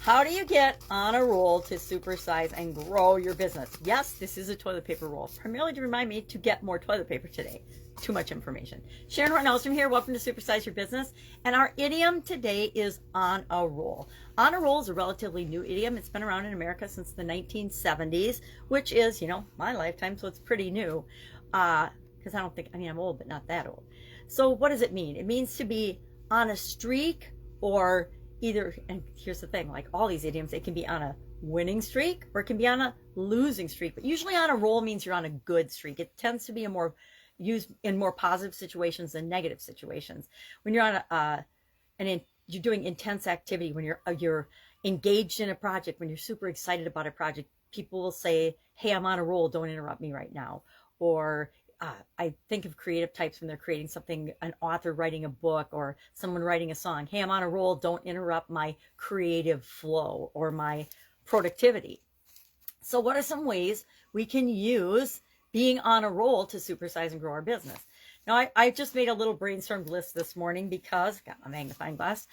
How do you get on a roll to supersize and grow your business? Yes, this is a toilet paper roll, primarily to remind me to get more toilet paper today. Too much information. Sharon Horne-Ellstrom here. Welcome to Supersize Your Business. And our idiom today is on a roll. On a roll is a relatively new idiom. It's been around in America since the 1970s, which is, my lifetime, so it's pretty new. Because I'm old, but not that old. So what does it mean? It means to be on a streak or either, and here's the thing, like all these idioms, it can be on a winning streak or it can be on a losing streak, but usually on a roll means you're on a good streak. It tends to be used in more positive situations than negative situations. When you're on you're doing intense activity, when you're engaged in a project, when you're super excited about a project, people will say, hey, I'm on a roll, don't interrupt me right now. Or I think of creative types when they're creating something, an author writing a book or someone writing a song. Hey, I'm on a roll. Don't interrupt my creative flow or my productivity. So what are some ways we can use being on a roll to supersize and grow our business? Now, I just made a little brainstormed list this morning because I got my magnifying glass.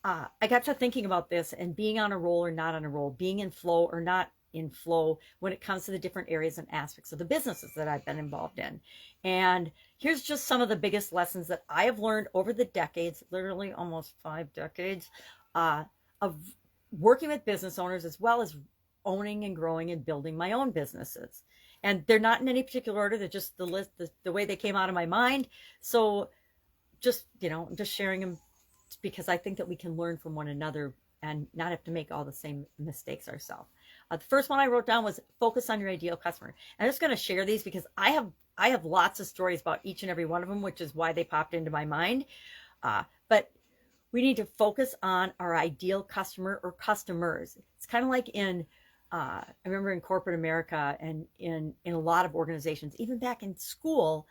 I got to thinking about this and being on a roll or not on a roll, being in flow or not in flow when it comes to the different areas and aspects of the businesses that I've been involved in. And here's just some of the biggest lessons that I have learned over the decades, literally almost 5 decades, of working with business owners, as well as owning and growing and building my own businesses. And they're not in any particular order. They're just the list, the way they came out of my mind. So just, I'm just sharing them because I think that we can learn from one another and not have to make all the same mistakes ourselves. The first one I wrote down was focus on your ideal customer. And I'm just going to share these because I have lots of stories about each and every one of them, which is why they popped into my mind. But we need to focus on our ideal customer or customers. It's kind of like I remember in corporate America and in a lot of organizations, even back in school,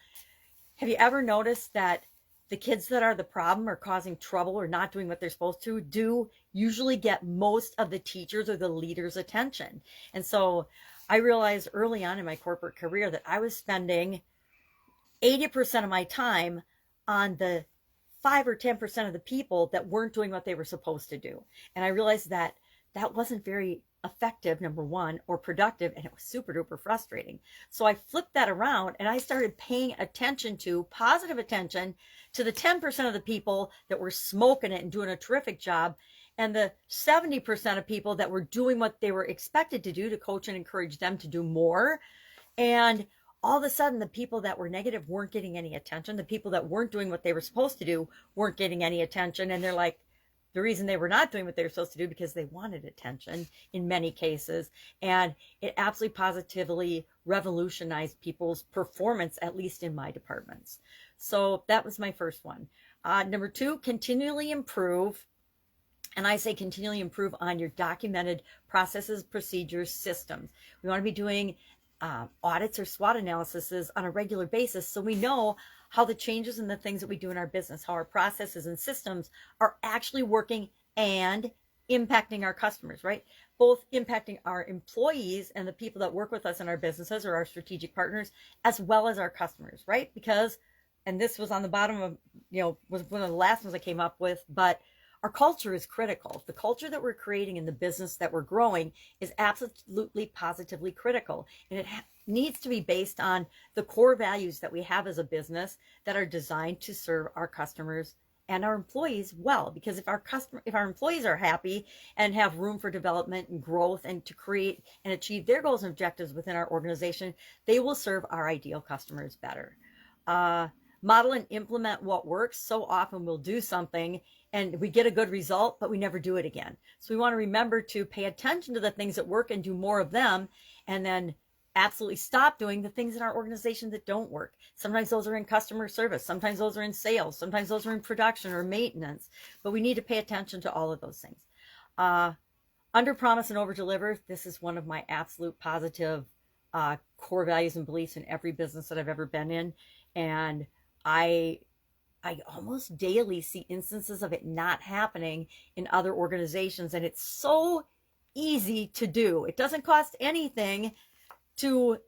have you ever noticed that the kids that are the problem or causing trouble or not doing what they're supposed to do usually get most of the teachers or the leaders' attention? And so I realized early on in my corporate career that I was spending 80% of my time on the 5 or 10% of the people that weren't doing what they were supposed to do. And I realized that that wasn't very effective, number one, or productive, and it was super duper frustrating. So I flipped that around and I started paying positive attention to the 10% of the people that were smoking it and doing a terrific job, and the 70% of people that were doing what they were expected to do, to coach and encourage them to do more. And all of a sudden, the people that were negative weren't getting any attention. The people that weren't doing what they were supposed to do weren't getting any attention. And they're like, the reason they were not doing what they were supposed to do because they wanted attention in many cases. And it absolutely positively revolutionized people's performance, at least in my departments. So that was my first one. Number 2, continually improve. And I say continually improve on your documented processes, procedures, systems. We want to be doing audits or SWOT analyses on a regular basis so we know how the changes and the things that we do in our business, how our processes and systems are actually working and impacting our customers, right? Both impacting our employees and the people that work with us in our businesses or our strategic partners, as well as our customers, right? Because, and this was on the bottom of, was one of the last ones I came up with, but our culture is critical. The culture that we're creating in the business that we're growing is absolutely positively critical. And it needs to be based on the core values that we have as a business that are designed to serve our customers and our employees well. Because if our employees are happy and have room for development and growth and to create and achieve their goals and objectives within our organization, they will serve our ideal customers better. Model and implement what works. So often we'll do something and we get a good result, but we never do it again. So we want to remember to pay attention to the things that work and do more of them, and then absolutely stop doing the things in our organization that don't work. Sometimes those are in customer service. Sometimes those are in sales. Sometimes those are in production or maintenance. But we need to pay attention to all of those things. Under promise and over deliver. This is one of my absolute positive core values and beliefs in every business that I've ever been in. And I almost daily see instances of it not happening in other organizations. And it's so easy to do. It doesn't cost anything to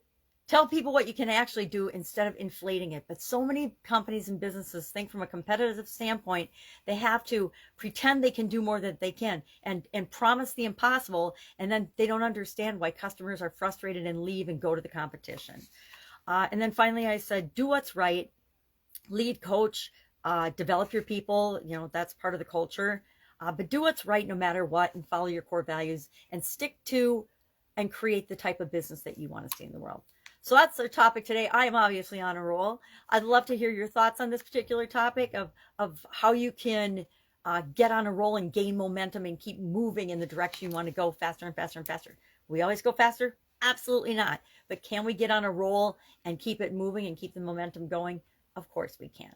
Tell people what you can actually do instead of inflating it. But so many companies and businesses think from a competitive standpoint, they have to pretend they can do more than they can and promise the impossible. And then they don't understand why customers are frustrated and leave and go to the competition. And then finally, I said, do what's right, lead, coach, develop your people. You know, that's part of the culture. But do what's right no matter what, and follow your core values and stick to and create the type of business that you want to see in the world. So that's our topic today. I am obviously on a roll. I'd love to hear your thoughts on this particular topic of how you can get on a roll and gain momentum and keep moving in the direction you want to go faster and faster and faster. We always go faster? Absolutely not. But can we get on a roll and keep it moving and keep the momentum going? Of course we can.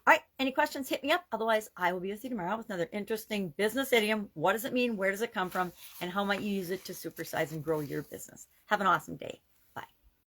All right, any questions, hit me up. Otherwise, I will be with you tomorrow with another interesting business idiom. What does it mean? Where does it come from? And how might you use it to supersize and grow your business? Have an awesome day.